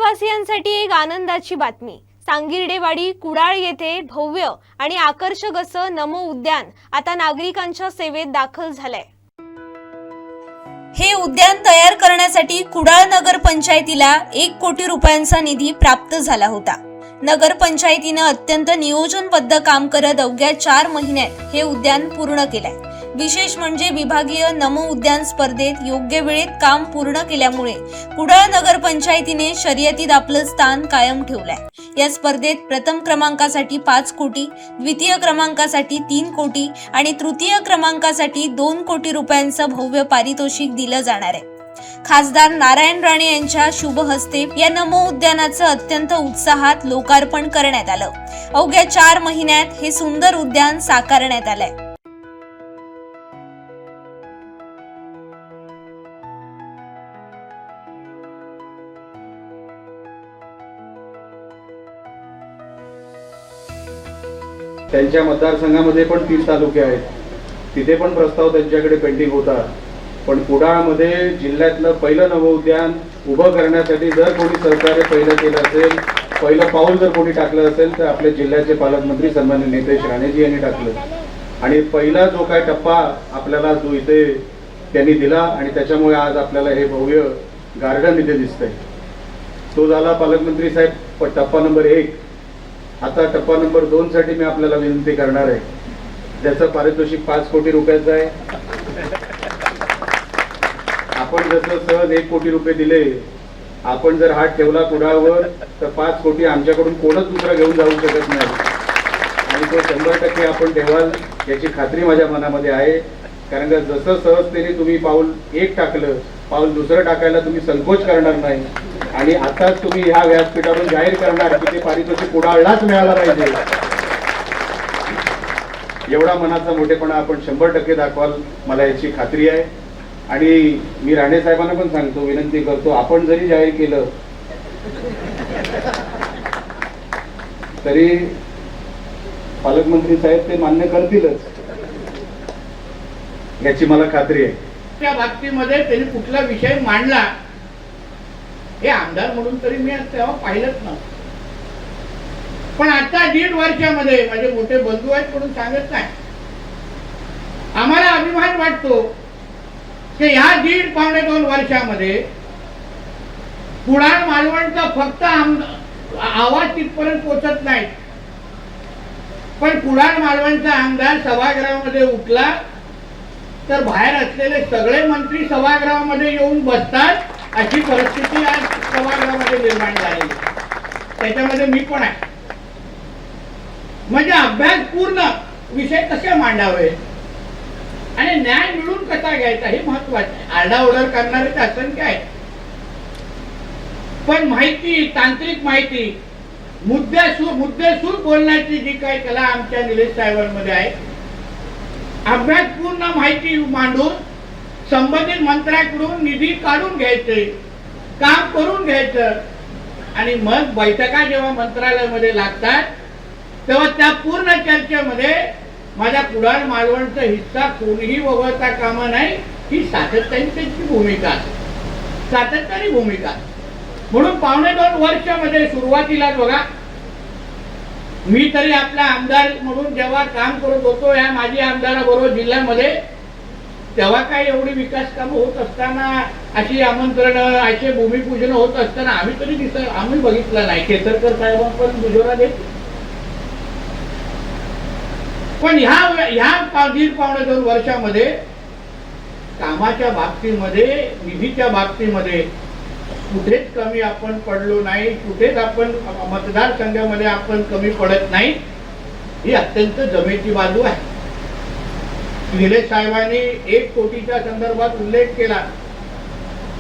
कुडाळवासियांसाठी एक आनंदाची बातमी। सांगिर्डेवाडी कुडाळ येथे भव्य आणि आकर्षक असं नमो उद्यान आता नागरिकांच्या सेवेत दाखल झालंय। हे उद्यान तयार करण्यासाठी कुडाळ नगर पंचायतीला 1 कोटी रुपयांचा निधी प्राप्त झाला होता। नगर पंचायतीने अत्यंत नियोजनबद्ध काम करत अवघ्या 4 महिन्यात हे उद्यान पूर्ण केलंय। विशेष म्हणजे विभागीय नमो उद्यान स्पर्धेत योग्य वेळेत काम पूर्ण केल्यामुळे कुडाळ नगर पंचायतीने शर्यतीत आपलं स्थान कायम ठेवलंय। या स्पर्धेत प्रथम क्रमांकासाठी 5 कोटी, द्वितीय क्रमांकासाठी 3 कोटी आणि तृतीय क्रमांकासाठी 2 कोटी रुपयांचं भव्य पारितोषिक दिलं जाणार आहे। खासदार नारायण राणे यांच्या शुभ हस्ते या नमो उद्यानाचं अत्यंत उत्साहात लोकार्पण करण्यात आलं। अवघ्या 4 महिन्यात हे सुंदर उद्यान साकारण्यात आलंय। त्यांच्या मतदारसंघामध्ये पण 3 तालुके आहेत, तिथे पण प्रस्ताव त्यांच्याकडे पेंडिंग होता। पण कुडाळमध्ये जिल्ह्यातलं पहिलं नवं उद्यान उभं करण्यासाठी जर कोणी सहकार्य पहिलं केलं असेल, पहिलं पाऊल जर कोणी टाकलं असेल तर आपल्या जिल्ह्याचे पालकमंत्री सन्माननीय नितेश राणेजी यांनी टाकलं। आणि पहिला जो काय टप्पा आपल्याला जो इथे त्यांनी दिला आणि त्याच्यामुळे आज आपल्याला हे भव्य गार्डन इथे दिसतंय, तो झाला पालकमंत्री साहेब टप्पा नंबर 1। आता टप्पा नंबर 2 साठी मी आपल्याला विनंती करणार आहे, ज्याचं पारितोषिक 5 कोटी रुपयाचं आहे। आपण जसं सहज 1 कोटी रुपये दिले, आपण जर हात ठेवला कुडाळवर तर 5 कोटी आमच्याकडून कोणच दुसरा घेऊन जाऊ शकत नाही आणि तो 100% आपण ठेवाल याची खात्री माझ्या मनामध्ये आहे। कारण का जसं सहजतेने तुम्ही पाऊल 1 टाकलं, पाऊल दुसरं टाकायला तुम्ही संकोच करणार नाही आणि आताच तुम्ही ह्या व्यासपीठावरून जाहीर करणार की ते पारितोषिक कुडाळलाच मिळाला पाहिजे, एवढा मनाचा मोठेपणा आपण 100% दाखवाल, मला याची खात्री आहे। आणि मी राणे साहेबांना पण सांगतो, विनंती करतो, आपण जरी जाहीर केलं तरी पालकमंत्री साहेब ते मान्य करतीलच, याची मला खात्री आहे। त्या बाबतीमध्ये त्यांनी कुठला विषय मांडला हे आमदार म्हणून तरी मी तेव्हा पाहिलंच नव्हतं। पण आता 1.5 वर्षामध्ये माझे मोठे बंधू आहेत म्हणून सांगत नाही, आम्हाला अभिमान वाटतो की ह्या 1.5-2 वर्षामध्ये कुडाळ मालवणचा फक्त आवाज तिथपर्यंत पोहोचत नाही, पण कुडाळ मालवणचा आमदार सभागृहामध्ये उठला तर बाहेर असलेले सगळे मंत्री सभागृहामध्ये येऊन बसतात, अशी परिस्थिती आज सभागृहामध्ये निर्माण झालेली। त्याच्यामध्ये मी पण आहे। म्हणजे अभ्यासपूर्ण विषय कसे मांडावे आणि न्याय मिळून कसा घ्यायचा हे महत्वाचं आहे। आरडाओरड करणारे असंख्य आहे, पण माहिती, तांत्रिक माहिती, मुद्देसूद बोलण्याची जी काही कला आमच्या निलेश साहेबांमध्ये आहे, अभ्यासपूर्ण माहिती मांडून संबंधित मंत्र्याकडून निधी काढून घ्यायचे, काम करून घ्यायचं आणि मग बैठका जेव्हा मंत्रालयामध्ये लागतात तेव्हा त्या पूर्ण चर्चेमध्ये माझ्या कुडाळ मालवणचा हिस्सा कोणीही वगळता कामा नाही, ही सातत्याने त्यांची भूमिका आहे, सातत्याने भूमिका। म्हणून 1.5-2 वर्षामध्ये सुरुवातीला बघा, मी तरी आपला आमदार म्हणून जेव्हा काम करत होतो या माजी आमदाराबरोबर जिल्ह्यामध्ये, तेव्हा काय एवढी विकास कामं होत असताना, अशी आमंत्रण, असे भूमिपूजन होत असताना आम्ही बघितलं नाही। केसरकर साहेबांना पण दुजोरा देत, पण ह्या 1.5-2 वर्षामध्ये कामाच्या बाबतीमध्ये, निधीच्या बाबतीमध्ये कुठेच कमी आपण पडलो नाही, कुठेच आपण मतदारसंघामध्ये आपण कमी पडत नाही, ही अत्यंत जमेची बाजू आहे। निलेश साहेबांनी 1 कोटीच्या संदर्भात उल्लेख केला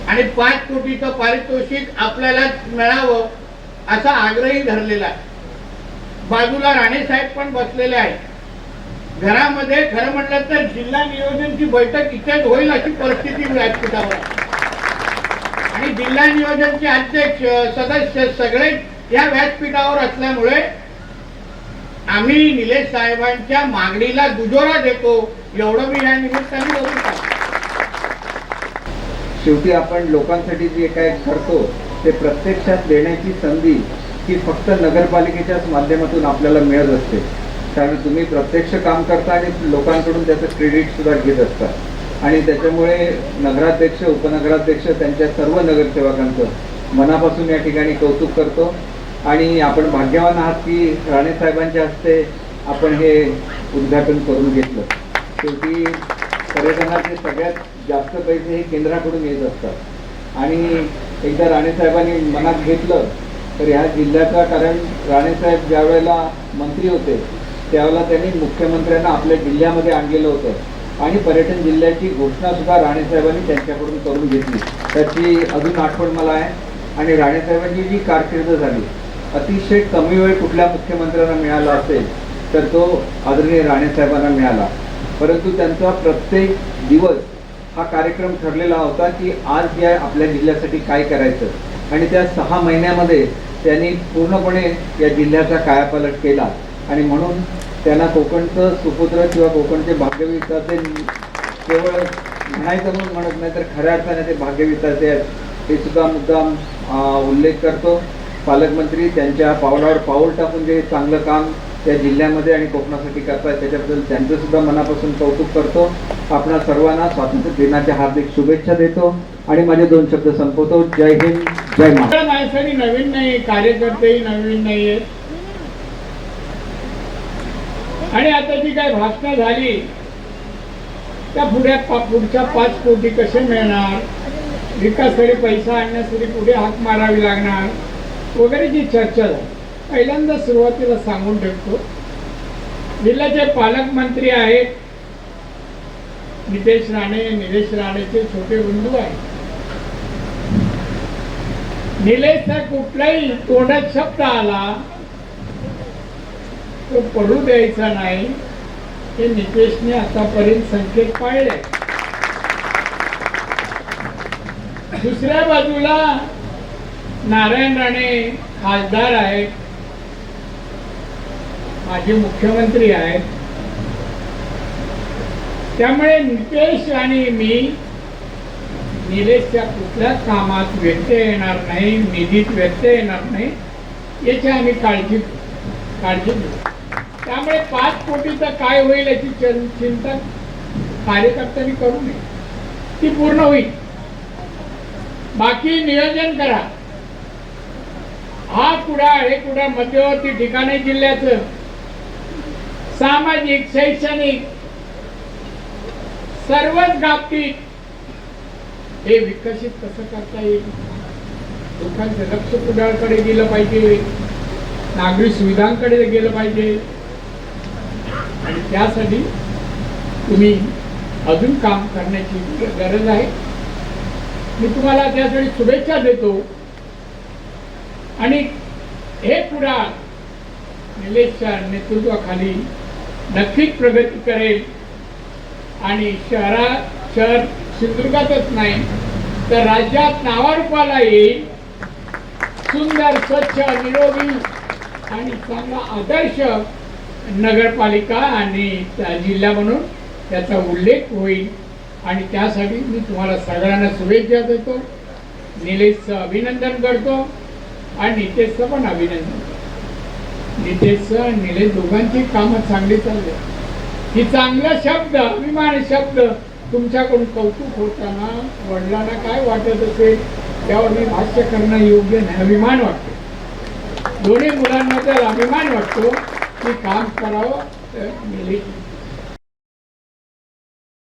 आणि 5 कोटीचं पारितोषिक आपल्याला मिळावं असा आग्रही धरलेला आहे। बाजूला राणे साहेब पण बसलेले आहेत। घरामध्ये खरं म्हटलं तर जिल्हा नियोजनची बैठक इथेच होईल अशी परिस्थिती व्यासपीठावर आहे आणि जिल्हा नियोजनचे अध्यक्ष, सदस्य सगळे या व्यासपीठावर असल्यामुळे आम्ही निलेश साहेबांच्या मागणीला दुजोरा देतो, एवढं मी या निमित्ताने बोलू शकतो। शेवटी आपण लोकांसाठी जे काय करतो ते प्रत्यक्षात देण्याची संधी ही फक्त नगरपालिकेच्याच माध्यमातून आपल्याला मिळत असते. कारण तुम्ही प्रत्यक्ष काम करता आणि लोकांकडून त्याचं क्रेडिटसुद्धा घेत असता. आणि त्याच्यामुळे नगराध्यक्ष, उपनगराध्यक्ष त्यांच्या सर्व नगरसेवकांचं मनापासून या ठिकाणी कौतुक करतो. आणि आपण भाग्यवान आहात की राणेसाहेबांच्या हस्ते आपण हे उद्घाटन करून घेतलं. शेवटी पर्यटनाचे सगळ्यात जास्त पैसे हे केंद्राकडून येत असतात. आणि एकदा राणेसाहेबांनी मनात घेतलं तर ह्या जिल्ह्याचा, कारण राणेसाहेब ज्या वेळेला मंत्री होते त्यावेळेला त्यांनी मुख्यमंत्र्यांना आपल्या जिल्ह्यामध्ये आणलेलं होतं आणि पर्यटन जिल्ह्याची घोषणासुद्धा राणेसाहेबांनी त्यांच्याकडून करून घेतली. त्याची अजून आठवण मला आहे. आणि राणेसाहेबांची जी कारकीर्द झाली, अतिशय कमी वेळ कुठल्या मुख्यमंत्र्यांना मिळाला असेल तर तो आदरणीय राणेसाहेबांना मिळाला. परंतु त्यांचा प्रत्येक दिवस हा कार्यक्रम ठरलेला होता की आज या आपल्या जिल्ह्यासाठी काय करायचं. आणि त्या 6 महिन्यामध्ये त्यांनी पूर्णपणे या जिल्ह्याचा कायापालट केला. आणि म्हणून त्यांना कोकणचं सुपुत्र किंवा कोकणचे भाग्यविधाते केवळ म्हणायचं म्हणून म्हणत नाही तर खऱ्या अर्थाने ते भाग्यविधाते आहेत हे सुद्धा मुद्दाम उल्लेख करतो. पालकमंत्री त्यांच्या पावलावर पाऊल टाकून जे चांगलं काम त्या जिल्ह्यामध्ये आणि कोकणासाठी करतात त्याच्याबद्दल त्यांचं सुद्धा मनापासून कौतुक करतो. आपणा सर्वांना स्वातंत्र्य दिनाच्या हार्दिक शुभेच्छा देतो आणि माझे 2 शब्द संपवतो. जय हिंद, जय महाराष्ट्र. माणसाने नवीन नाही, कार्यकर्तेही नवीन नाही आहेत. आणि आता जी काही भाषणं झाली त्या पुढच्या 5 कोटी कसे मिळणार, विकासासाठी पैसा आणण्यासाठी पुढे हाक मारावी लागणार वगैरे जी चर्चा झाली. पहिल्यांदा सुरुवातीला सांगून ठेवतो, जिल्ह्याचे पालकमंत्री आहेत नितेश राणे, निलेश राणेचे छोटे बंधू आहेत. निलेशचा कुठलाही तोंडात शब्द आला तो पडू द्यायचा नाही हे नितेशने आतापर्यंत संकेत पाळले. दुसऱ्या बाजूला नारायण राणे खासदार आहेत, माजी मुख्यमंत्री आहेत. त्यामुळे नितेश आणि मी निलेशच्या कुठल्याच कामात व्यत्यय येणार नाही, निधीत व्यत्यय येणार नाही याची आम्ही काळजी घेऊ. त्यामुळे 5 कोटीचं काय होईल याची चिंता कार्यकर्त्यांनी करू नये, ती पूर्ण होईल. बाकी नियोजन करा. हा कुडाळ, हे कुडाळ मध्यवर्ती ठिकाणी जिल्ह्याचं सामाजिक, शैक्षणिक सर्वच बाबतीत हे विकसित कसं करता येईल. लोकांचं लक्ष कुडाळकडे गेलं पाहिजे, नागरी सुविधांकडे गेलं पाहिजे. आणि त्यासाठी तुम्ही अजून काम करण्याची गरज आहे. मी तुम्हाला त्यासाठी शुभेच्छा देतो. आणि हे कुडाळ निलेशच्या नेतृत्वाखाली नक्कीच प्रगती करेल. आणि शहर सिंधुदुर्गातच नाही तर राज्यात नावारूपाला येईल. सुंदर, स्वच्छ, निरोगी आणि चांगला आदर्श नगरपालिका आणि जिल्हा म्हणून त्याचा उल्लेख होईल. आणि त्यासाठी मी तुम्हाला सगळ्यांना शुभेच्छा देतो. निलेशचं अभिनंदन करतो आणि नितेशचं पण अभिनंदन. नितेशचं आणि निलेश दोघांची कामं चांगली चालली. ही चांगला शब्द, अभिमान शब्द तुमच्याकडून कौतुक होताना वडिलांना काय वाटत असेल त्यावर मी भाष्य करणं योग्य नाही. अभिमान वाटतो, दोन्ही मुलांबद्दल अभिमान वाटतो की काम करावं. तर निलेश